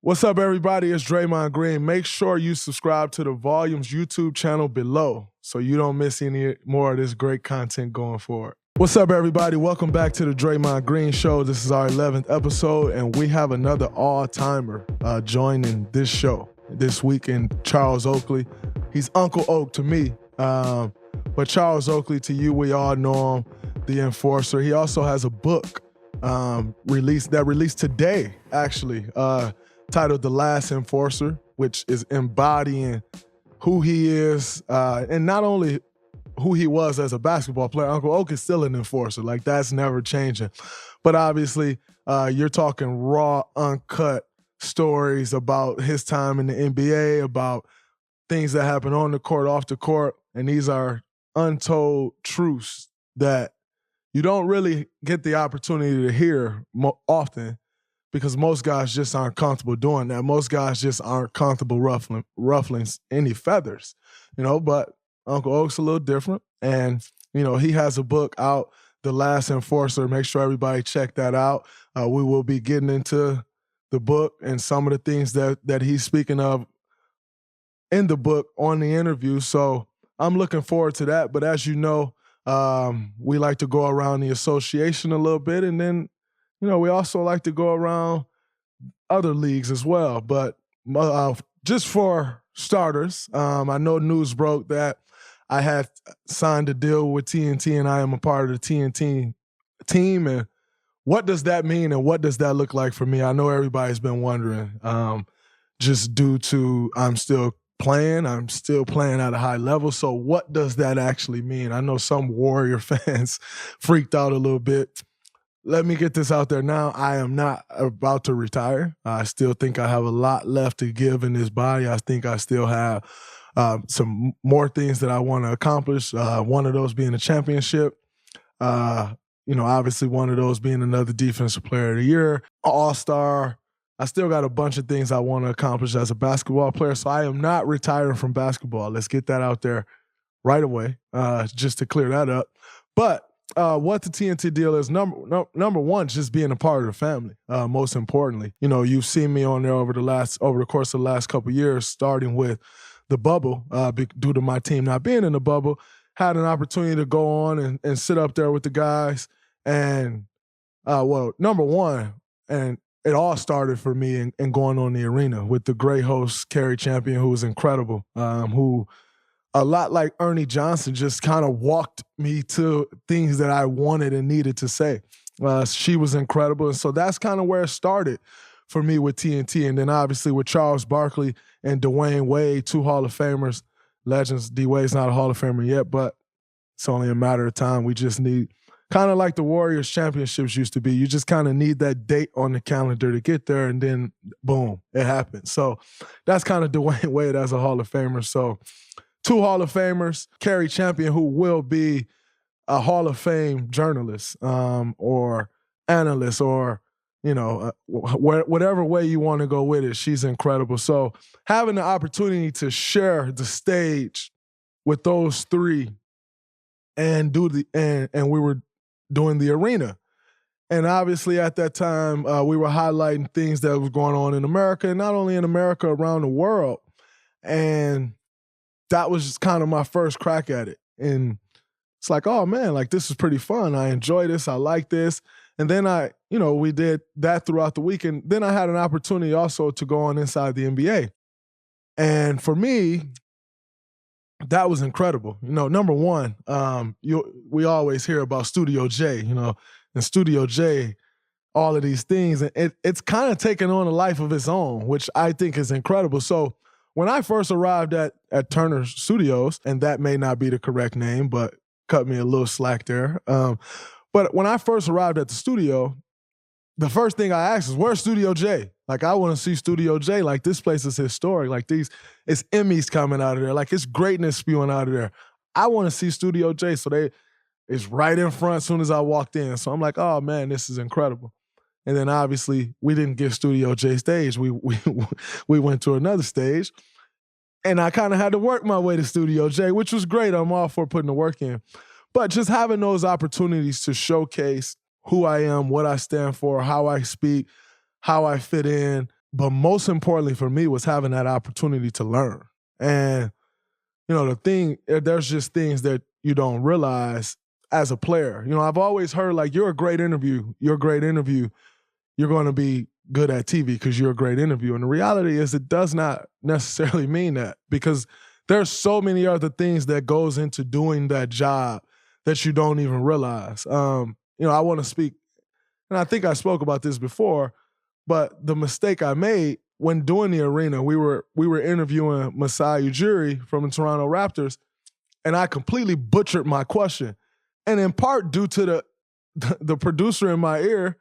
What's up, everybody? It's Draymond Green. Make sure you subscribe to the Volumes YouTube channel below so you don't miss any more of this great content going forward. What's up, everybody? Welcome back to the Draymond Green Show. This is our 11th episode, and we have another all-timer joining this show this week in Charles Oakley. He's Uncle Oak to me, but Charles Oakley to you, we all know him, the enforcer. He also has a book released today, actually, titled The Last Enforcer, which is embodying who he is, and not only who he was as a basketball player. Uncle Oak is still an enforcer. Like, that's never changing. But obviously, you're talking raw, uncut stories about his time in the NBA, about things that happen on the court, off the court, and these are untold truths that you don't really get the opportunity to hear often, because most guys just aren't comfortable doing that. Most guys just aren't comfortable ruffling any feathers, but Uncle Oak's a little different. And, he has a book out, The Last Enforcer. Make sure everybody check that out. We will be getting into the book and some of the things that he's speaking of in the book on the interview. So I'm looking forward to that. But as you know, we like to go around the association a little bit, and then we also like to go around other leagues as well. But just for starters, I know news broke that I had signed a deal with TNT, and I am a part of the TNT team. And what does that mean, and what does that look like for me? I know everybody's been wondering, just due to I'm still playing at a high level. So what does that actually mean? I know some Warrior fans freaked out a little bit. Let me get this out there now. I am not about to retire. I still think I have a lot left to give in this body. I think I still have some more things that I want to accomplish. One of those being a championship. Obviously one of those being another Defensive Player of the Year, All-Star. I still got a bunch of things I want to accomplish as a basketball player. So I am not retiring from basketball. Let's get that out there right away, just to clear that up. But what the TNT deal is, number one, just being a part of the family. Most importantly, you've seen me on there over the course of the last couple of years, starting with the bubble, due to my team not being in the bubble, had an opportunity to go on and sit up there with the guys. And number one, and it all started for me in going on the arena with the great host, Carrie Champion, who was incredible, who a lot like Ernie Johnson just kind of walked me to things that I wanted and needed to say. She was incredible. And so that's kind of where it started for me with TNT. And then obviously with Charles Barkley and Dwayne Wade, two Hall of Famers, legends. D-Wade's not a Hall of Famer yet, but it's only a matter of time. We just need, kind of like the Warriors championships used to be, you just kind of need that date on the calendar to get there, and then boom, it happens. So that's kind of Dwayne Wade as a Hall of Famer. So two Hall of Famers, Carrie Champion, who will be a Hall of Fame journalist or analyst, or, whatever way you want to go with it. She's incredible. So having the opportunity to share the stage with those three and we were doing the arena. And obviously at that time, we were highlighting things that was going on in America, and not only in America, around the world. And that was just kind of my first crack at it. And it's like, oh man, like this is pretty fun. I enjoy this. I like this. And then we did that throughout the week. And then I had an opportunity also to go on inside the NBA. And for me, that was incredible. Number one, we always hear about Studio J, and Studio J, all of these things. And it's kind of taken on a life of its own, which I think is incredible. So when I first arrived at Turner Studios, and that may not be the correct name, but cut me a little slack there. But when I first arrived at the studio, the first thing I asked is, where's Studio J? Like, I want to see Studio J. Like, this place is historic. Like, it's Emmys coming out of there. Like, it's greatness spewing out of there. I want to see Studio J. So it's right in front as soon as I walked in. So I'm like, oh man, this is incredible. And then obviously we didn't get Studio J stage. We went to another stage, and I kind of had to work my way to Studio J, which was great. I'm all for putting the work in. But just having those opportunities to showcase who I am, what I stand for, how I speak, how I fit in, But most importantly for me was having that opportunity to learn. And, there's just things that you don't realize as a player. I've always heard like, you're a great interview. You're going to be good at TV because you're a great interview. And the reality is it does not necessarily mean that, because there's so many other things that goes into doing that job that you don't even realize. I want to speak, and I think I spoke about this before, but the mistake I made when doing the arena, we were interviewing Masai Ujiri from the Toronto Raptors, and I completely butchered my question. And in part due to the producer in my ear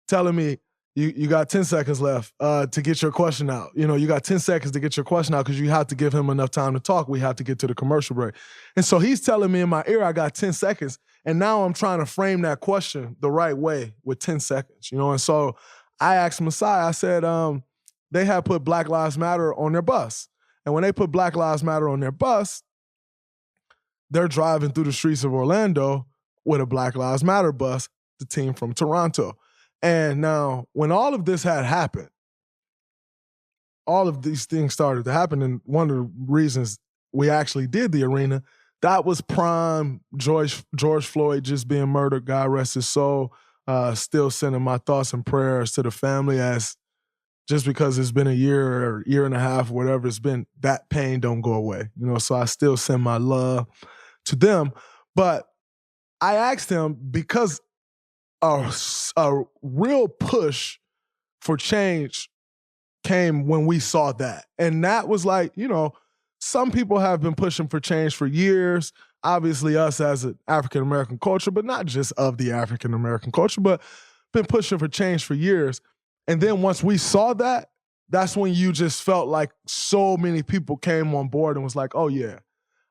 telling me, you got 10 seconds left to get your question out. You got 10 seconds to get your question out because you have to give him enough time to talk. We have to get to the commercial break. And so he's telling me in my ear I got 10 seconds, and now I'm trying to frame that question the right way with 10 seconds. And so I asked Masai, I said, they had put Black Lives Matter on their bus. And when they put Black Lives Matter on their bus, they're driving through the streets of Orlando with a Black Lives Matter bus, the team from Toronto. And now, when all of this had happened, all of these things started to happen, and one of the reasons we actually did the arena, that was prime George Floyd just being murdered, God rest his soul. Still sending my thoughts and prayers to the family, as just because it's been a year or year and a half, whatever it's been, that pain don't go away. So I still send my love to them. But I asked him, because a real push for change came when we saw that. And that was like, some people have been pushing for change for years. Obviously us as an African-American culture, but not just of the African-American culture, but been pushing for change for years. And then once we saw that, that's when you just felt like so many people came on board and was like, oh yeah,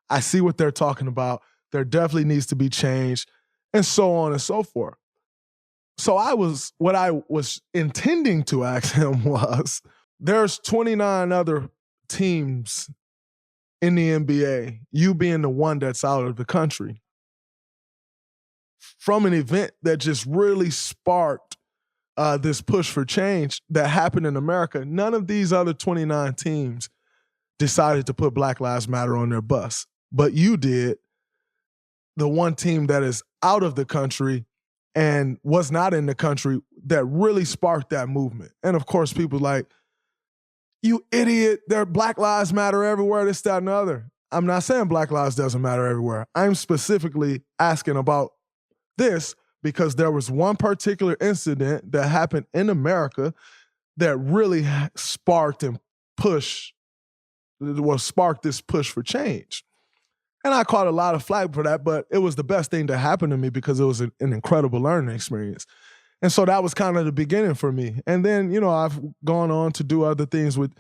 I see what they're talking about. There definitely needs to be change, and so on and so forth. So what I was intending to ask him was, there's 29 other teams in the NBA, you being the one that's out of the country, from an event that just really sparked this push for change that happened in America. None of these other 29 teams decided to put Black Lives Matter on their bus, but you did. The one team that is out of the country and was not in the country that really sparked that movement. And of course, people like, you idiot, there are Black Lives Matter everywhere, this, that, and the other. I'm not saying Black Lives doesn't matter everywhere. I'm specifically asking about this because there was one particular incident that happened in America that really sparked this push for change. And I caught a lot of flack for that, but it was the best thing that happened to me because it was an incredible learning experience. And so that was kind of the beginning for me. And then, I've gone on to do other things with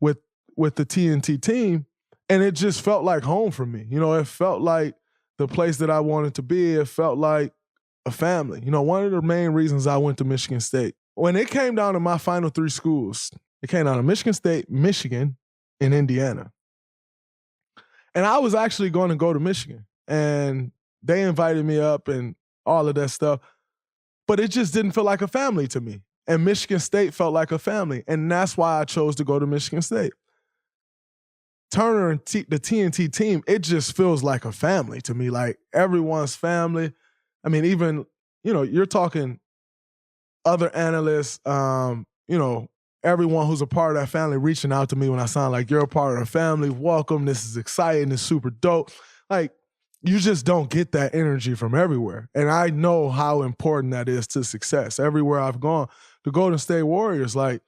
the TNT team, and it just felt like home for me. It felt like the place that I wanted to be. It felt like a family. One of the main reasons I went to Michigan State, when it came down to my final three schools, it came down to Michigan State, Michigan, and Indiana. And I was actually going to go to Michigan, and they invited me up and all of that stuff. But it just didn't feel like a family to me. And Michigan State felt like a family. And that's why I chose to go to Michigan State. Turner and the TNT team, it just feels like a family to me, like everyone's family. I mean, even, you're talking other analysts, everyone who's a part of that family reaching out to me when I sound like, you're a part of the family, welcome, this is exciting, it's super dope. Like, you just don't get that energy from everywhere. And I know how important that is to success. Everywhere I've gone, the Golden State Warriors, like,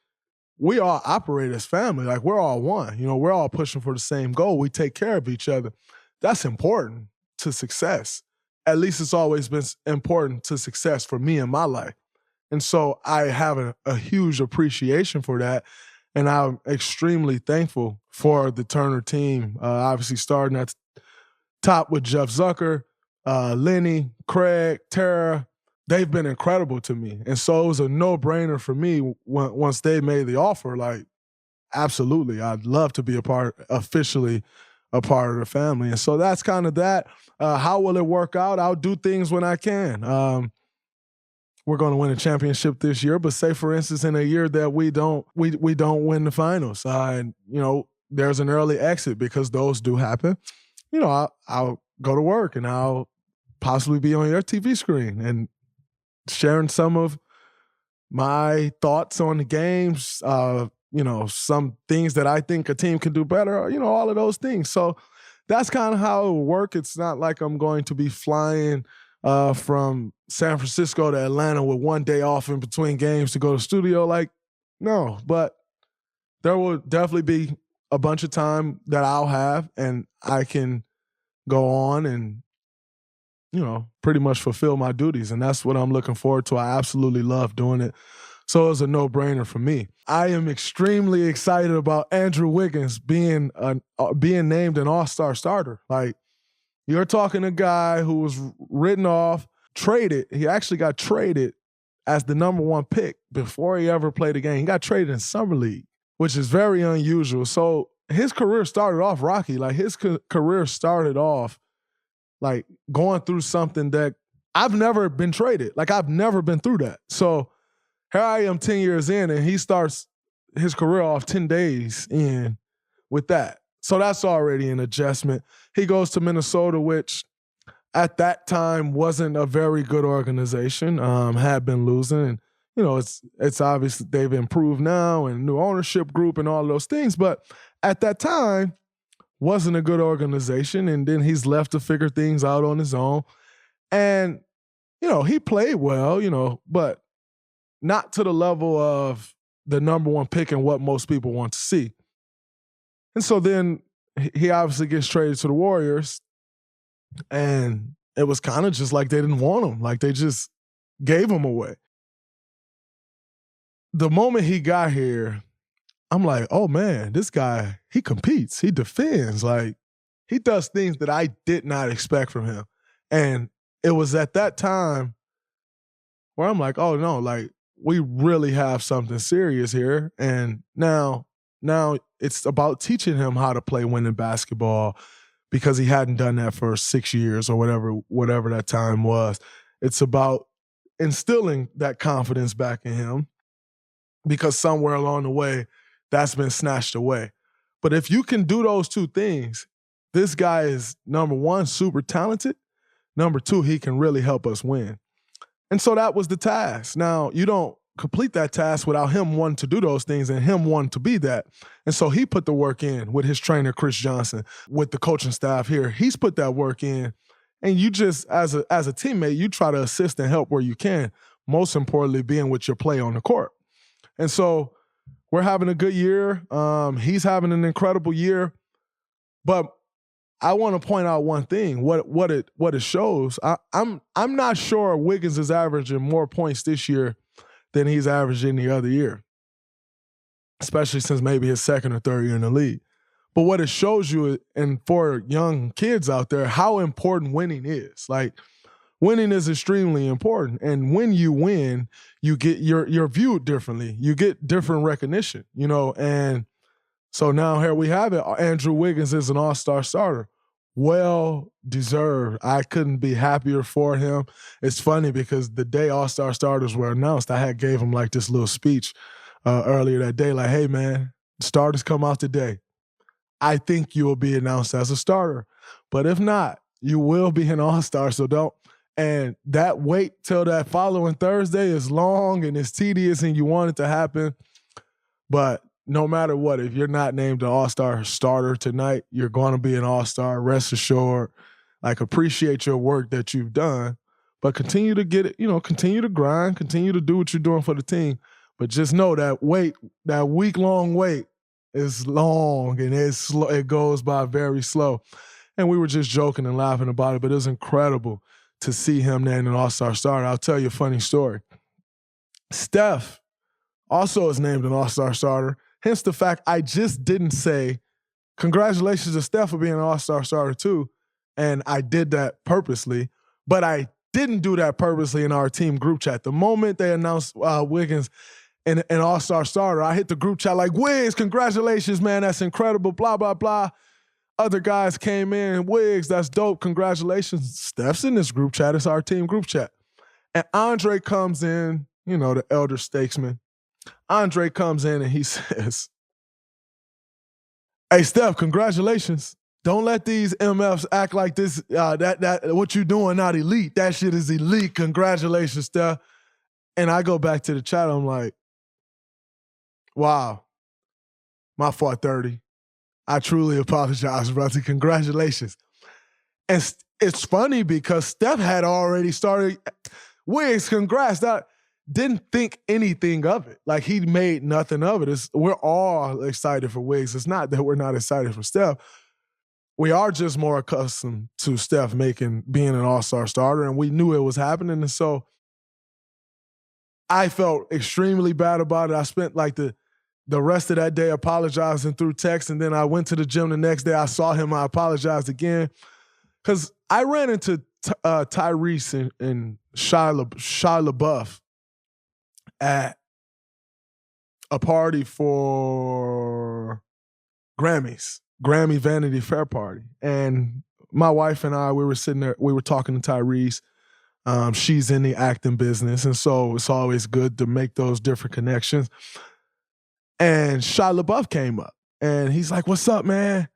we all operate as family. Like, we're all one. We're all pushing for the same goal. We take care of each other. That's important to success. At least it's always been important to success for me in my life. And so I have a huge appreciation for that. And I'm extremely thankful for the Turner team, obviously starting at the top with Jeff Zucker, Lenny, Craig, Tara. They've been incredible to me. And so it was a no-brainer for me once they made the offer. Like, absolutely, I'd love to be officially a part of the family. And so that's kind of that. How will it work out? I'll do things when I can. we're going to win a championship this year, but say, for instance, in a year that we don't win the finals, and, there's an early exit, because those do happen, I'll go to work and I'll possibly be on your TV screen and sharing some of my thoughts on the games, some things that I think a team can do better, all of those things. So that's kind of how it will work. It's not like I'm going to be flying from San Francisco to Atlanta with one day off in between games to go to the studio. Like, no, but there will definitely be a bunch of time that I'll have, and I can go on and, pretty much fulfill my duties. And that's what I'm looking forward to. I absolutely love doing it. So it's a no-brainer for me. I am extremely excited about Andrew Wiggins being named an all-star starter. Like, you're talking a guy who was written off, traded. He actually got traded as the number 1 pick before he ever played a game. He got traded in Summer League, which is very unusual. So his career started off rocky. Like, his career started off like going through something that I've never been traded. Like, I've never been through that. So here I am 10 years in, and he starts his career off 10 days in with that. So that's already an adjustment. He goes to Minnesota, which at that time wasn't a very good organization, had been losing. And, it's obvious that they've improved now and new ownership group and all those things. But at that time, wasn't a good organization. And then he's left to figure things out on his own. And, he played well, but not to the level of the number 1 pick and what most people want to see. And so then he obviously gets traded to the Warriors, and it was kind of just like they didn't want him. Like, they just gave him away. The moment he got here, I'm like, oh man, this guy, he competes, he defends. Like, he does things that I did not expect from him. And it was at that time where I'm like, oh no, like, we really have something serious here. And now it's about teaching him how to play winning basketball, because he hadn't done that for 6 years or whatever that time was. It's about instilling that confidence back in him, because somewhere along the way, that's been snatched away. But if you can do those two things, this guy is, number 1, super talented. Number 2, he can really help us win. And so that was the task. Now, you don't complete that task without him wanting to do those things and him wanting to be that. And so he put the work in with his trainer, Chris Johnson, with the coaching staff here. He's put that work in. And you just, as a teammate, you try to assist and help where you can, most importantly, being with your play on the court. And so we're having a good year. He's having an incredible year. But I want to point out one thing, what it shows. I'm not sure Wiggins is averaging more points this year than he's averaged any other year, especially since maybe his second or third year in the league. But what it shows you, and for young kids out there, how important winning is. Like, winning is extremely important. And when you win, you get you're viewed differently. You get different recognition, and so now here we have it. Andrew Wiggins is an all-star starter. Well deserved. I couldn't be happier for him. It's funny because the day all-star starters were announced, I gave him like this little speech earlier that day, like, hey man, starters come out today. I think you will be announced as a starter. But if not, you will be an all-star, so don't. And that wait till that following Thursday is long and it's tedious and you want it to happen. But no matter what, if you're not named an all-star starter tonight, you're going to be an all-star. Rest assured, like, appreciate your work that you've done, but continue to get it, continue to grind, continue to do what you're doing for the team. But just know that wait, that week-long wait is long and it's slow. It goes by very slow. And we were just joking and laughing about it, but it was incredible to see him named an all-star starter. I'll tell you a funny story. Steph also is named an all-star starter. Hence the fact I just didn't say, congratulations to Steph for being an all-star starter too. And I did that purposely, but I didn't do that purposely in our team group chat. The moment they announced Wiggins an all-star starter, I hit the group chat like, Wiggs, congratulations, man, that's incredible, blah, blah, blah. Other guys came in, Wiggs, that's dope, congratulations. Steph's in this group chat, it's our team group chat. And Andre comes in, you know, the elder statesman. Andre comes in and he says, "Hey, Steph, congratulations. Don't let these MFs act like this. That what you doing not elite. That shit is elite. Congratulations, Steph." And I go back to the chat. I'm like, wow, my fault, 30. I truly apologize, brother. Congratulations. And it's funny because Steph had already started. Wiggins, congrats. I didn't think anything of it. Like, he made nothing of it. We're all excited for Wiggins. It's not that we're not excited for Steph. We are just more accustomed to Steph being an all-star starter, and we knew it was happening. And so I felt extremely bad about it. I spent like the rest of that day apologizing through text, and then I went to the gym the next day. I saw him. I apologized again because I ran into Tyrese and Shia LaBeouf at a party for Grammy Vanity Fair party. And my wife and I, we were sitting there, we were talking to Tyrese. She's in the acting business, and so it's always good to make those different connections. And Shia LaBeouf came up, and he's like, "What's up, man?"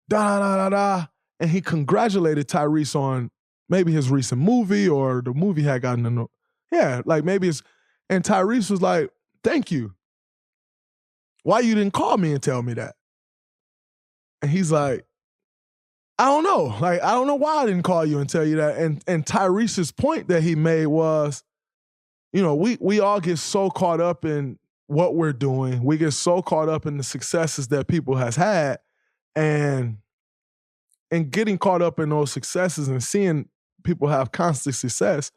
Da-da-da-da-da. And he congratulated Tyrese on maybe his recent movie, or the movie had gotten maybe it's, and Tyrese was like, "Thank you. Why you didn't call me and tell me that?" And he's like, "I don't know. Like, I don't know why I didn't call you and tell you that." And Tyrese's point that he made was, you know, we all get so caught up in what we're doing. We get so caught up in the successes that people has had, and getting caught up in those successes and seeing people have constant success,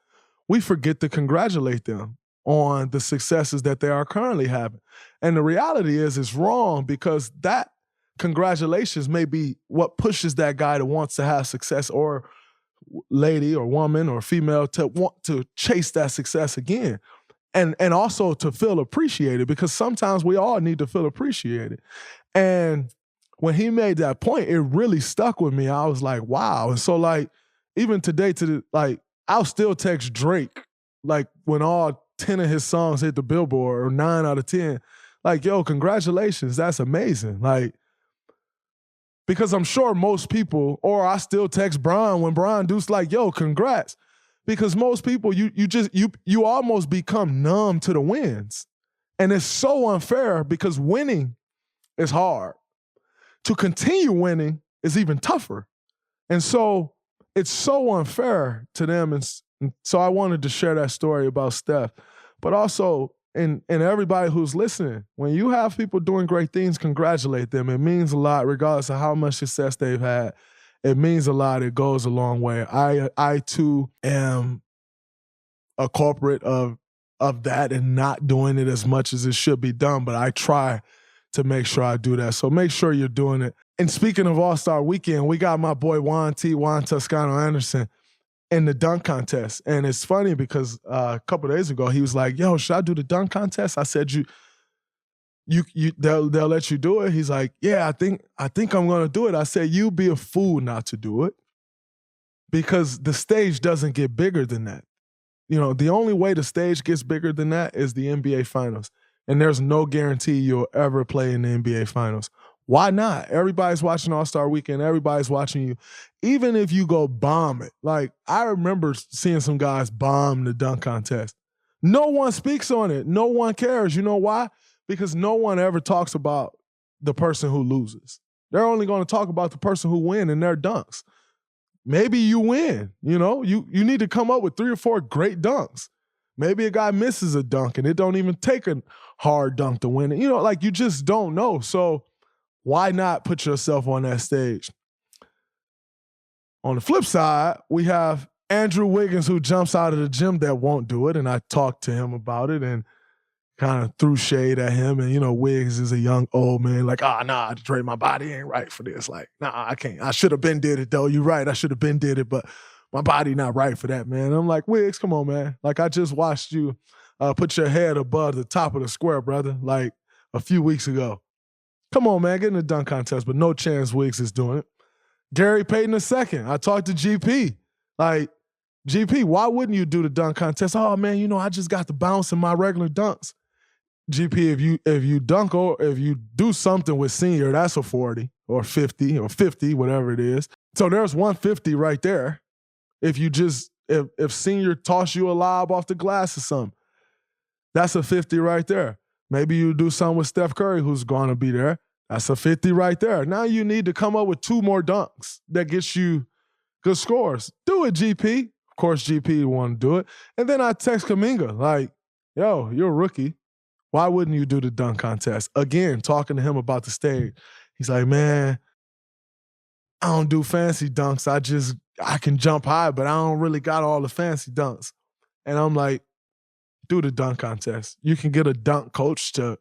we forget to congratulate them on the successes that they are currently having. And the reality is, it's wrong, because that congratulations may be what pushes that guy that wants to have success, or lady or woman or female, to want to chase that success again. And also to feel appreciated, because sometimes we all need to feel appreciated. And when he made that point, it really stuck with me. I was like, wow. And so, like, even today, I'll still text Drake, like, when all 10 of his songs hit the Billboard, or 9 out of 10, like, "Yo, congratulations. That's amazing." Like, because I'm sure most people, or I still text Brian when Brian does, like, "Yo, congrats." Because most people, you almost become numb to the wins. And it's so unfair, because winning is hard. To continue winning is even tougher. And so it's so unfair to them. And so I wanted to share that story about Steph. But also, and everybody who's listening, when you have people doing great things, congratulate them. It means a lot, regardless of how much success they've had. It means a lot. It goes a long way. I too am a culprit of that, and not doing it as much as it should be done, but I try to make sure I do that. So make sure you're doing it. And speaking of All-Star Weekend, we got my boy Juan Toscano-Anderson in the dunk contest. And it's funny because a couple of days ago, he was like, "Yo, should I do the dunk contest?" I said, they'll let you do it. He's like, "Yeah, I think I'm gonna do it." I said, "You'd be a fool not to do it, because the stage doesn't get bigger than that. You know, the only way the stage gets bigger than that is the NBA Finals. And there's no guarantee you'll ever play in the NBA Finals. Why not? Everybody's watching All-Star Weekend. Everybody's watching you. Even if you go bomb it. Like, I remember seeing some guys bomb the dunk contest. No one speaks on it. No one cares. You know why? Because no one ever talks about the person who loses. They're only going to talk about the person who wins in their dunks. Maybe you win, you know? You need to come up with 3 or 4 great dunks. Maybe a guy misses a dunk and it don't even take a hard dunk to win it. You know, like, you just don't know. So why not put yourself on that stage? On the flip side, we have Andrew Wiggins, who jumps out of the gym, that won't do it. And I talked to him about it and kind of threw shade at him. And, you know, Wiggins is a young old man, like, nah, Dre, my body ain't right for this. Like, nah, I can't. I should have been did it, though. You're right. I should have been did it, but my body not right for that, man. I'm like, Wiggs, come on, man. Like, I just watched you put your head above the top of the square, brother, like a few weeks ago. Come on, man, get in the dunk contest, but no chance Wiggs is doing it. Gary Payton II. I talked to GP. Like, GP, why wouldn't you do the dunk contest? Oh man, I just got the bounce in my regular dunks. GP, if you dunk or if you do something with senior, that's a 40 or 50 or 50, whatever it is. So there's 150 right there. If senior toss you a lob off the glass or something, that's a 50 right there. Maybe you do something with Steph Curry, who's going to be there. That's a 50 right there. Now you need to come up with 2 more dunks that gets you good scores. Do it, GP. Of course, GP want to do it. And then I text Kuminga, like, yo, you're a rookie. Why wouldn't you do the dunk contest? Again, talking to him about the stage. He's like, man, I don't do fancy dunks. I can jump high, but I don't really got all the fancy dunks. And I'm like, do the dunk contest. You can get a dunk coach to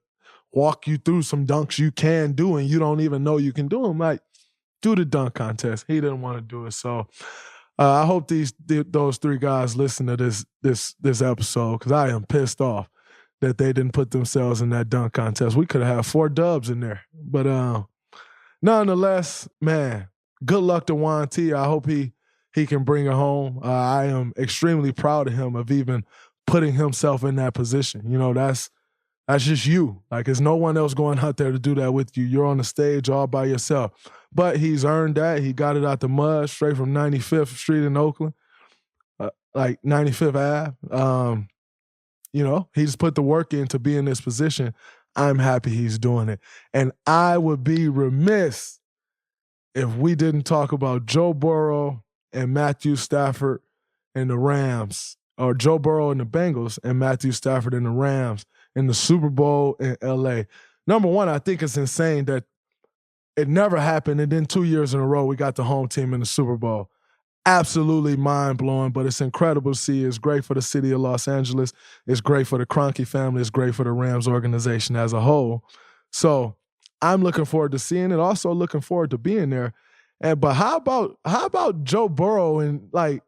walk you through some dunks you can do and you don't even know you can do them. Like, do the dunk contest. He didn't want to do it. So I hope those 3 guys listen to this episode, because I am pissed off that they didn't put themselves in that dunk contest. We could have had 4 dubs in there. But nonetheless, man, good luck to Juan T. I hope he can bring it home. I am extremely proud of him of even putting himself in that position. That's just you. Like, there's no one else going out there to do that with you. You're on the stage all by yourself. But he's earned that. He got it out the mud straight from 95th Street in Oakland, like 95th Ave. He just put the work in to be in this position. I'm happy he's doing it. And I would be remiss if we didn't talk about Joe Burrow and Matthew Stafford and the Rams, or Joe Burrow and the Bengals and Matthew Stafford and the Rams in the Super Bowl in LA. Number one, I think it's insane that it never happened, and then 2 years in a row we got the home team in the Super Bowl. Absolutely mind-blowing, but it's incredible to see. It's great for the city of Los Angeles. It's great for the Kroenke family. It's great for the Rams organization as a whole. So I'm looking forward to seeing it, also looking forward to being there. But how about Joe Burrow and like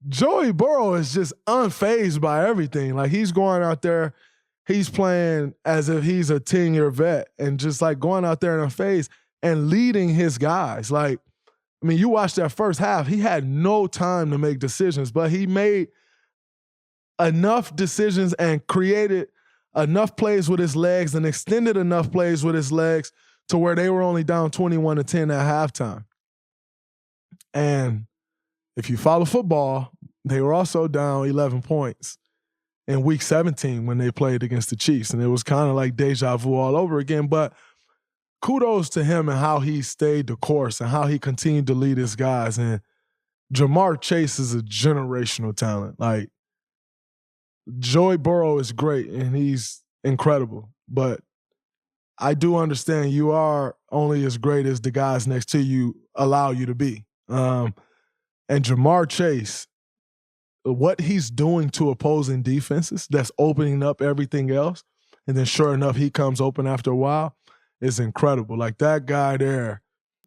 Joey Burrow is just unfazed by everything. Like, he's going out there, he's playing as if he's a 10-year vet and just like going out there and unfazed and leading his guys. Like, I mean, you watch that first half, he had no time to make decisions, but he made enough decisions and created enough plays with his legs and extended enough plays with his legs to where they were only down 21-10 at halftime. And if you follow football, they were also down 11 points in week 17 when they played against the Chiefs. And it was kind of like deja vu all over again. But kudos to him and how he stayed the course and how he continued to lead his guys. And Jamar Chase is a generational talent. Like, Joey Burrow is great and he's incredible. But I do understand you are only as great as the guys next to you allow you to be. And Jamar Chase, what he's doing to opposing defenses, that's opening up everything else, and then sure enough, he comes open after a while, is incredible. Like, that guy there,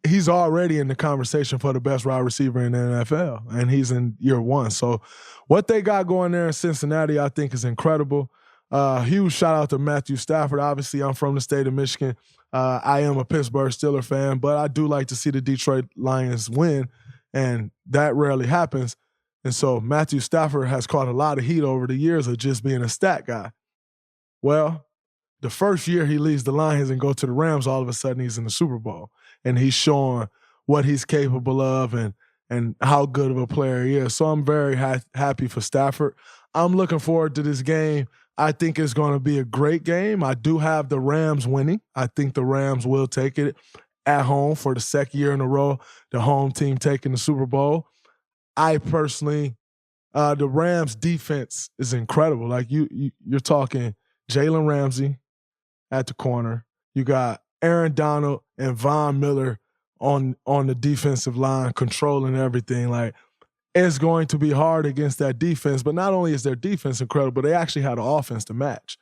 he's already in the conversation for the best wide receiver in the NFL, and he's in year 1. So what they got going there in Cincinnati, I think, is incredible. Huge shout out to Matthew Stafford. Obviously, I'm from the state of Michigan. I am a Pittsburgh Steelers fan, but I do like to see the Detroit Lions win, and that rarely happens. And so Matthew Stafford has caught a lot of heat over the years of just being a stat guy. Well, the first year he leaves the Lions and go to the Rams, all of a sudden he's in the Super Bowl. And he's showing what he's capable of and how good of a player he is. So I'm very happy for Stafford. I'm looking forward to this game. I think it's going to be a great game. I do have the Rams winning. I think the Rams will take it at home for the second year in a row, the home team taking the Super Bowl. I personally, the Rams defense is incredible. Like, you're talking Jalen Ramsey at the corner. You got Aaron Donald and Von Miller on the defensive line controlling everything. Like, it's going to be hard against that defense, but not only is their defense incredible, but they actually had an offense to match.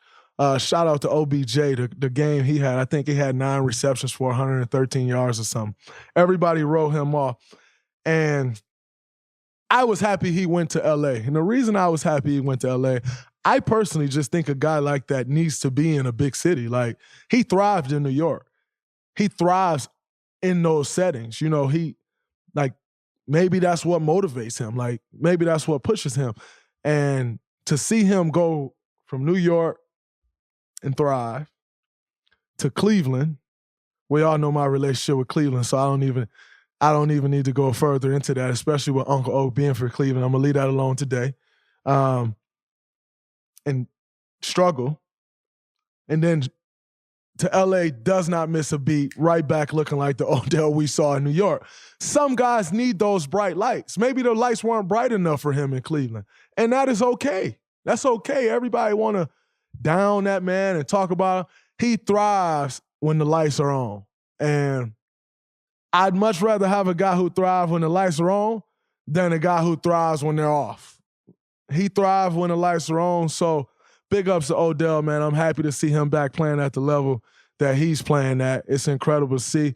Shout out to OBJ, the game he had. I think he had 9 receptions for 113 yards or something. Everybody wrote him off. And I was happy he went to L.A. And the reason I was happy he went to L.A., I personally just think a guy like that needs to be in a big city. Like, he thrived in New York. He thrives in those settings. You know, maybe that's what motivates him. Like, maybe that's what pushes him. And to see him go from New York and thrive to Cleveland, we all know my relationship with Cleveland, so I don't even need to go further into that, especially with Uncle O being for Cleveland. I'm going to leave that alone today. And struggle. And then to LA, does not miss a beat, right back looking like the Odell we saw in New York. Some guys need those bright lights. Maybe the lights weren't bright enough for him in Cleveland. And that is okay. That's okay. Everybody want to down that man and talk about him. He thrives when the lights are on. And I'd much rather have a guy who thrives when the lights are on than a guy who thrives when they're off. He thrives when the lights are on, so big ups to Odell, man. I'm happy to see him back playing at the level that he's playing at. It's incredible to see.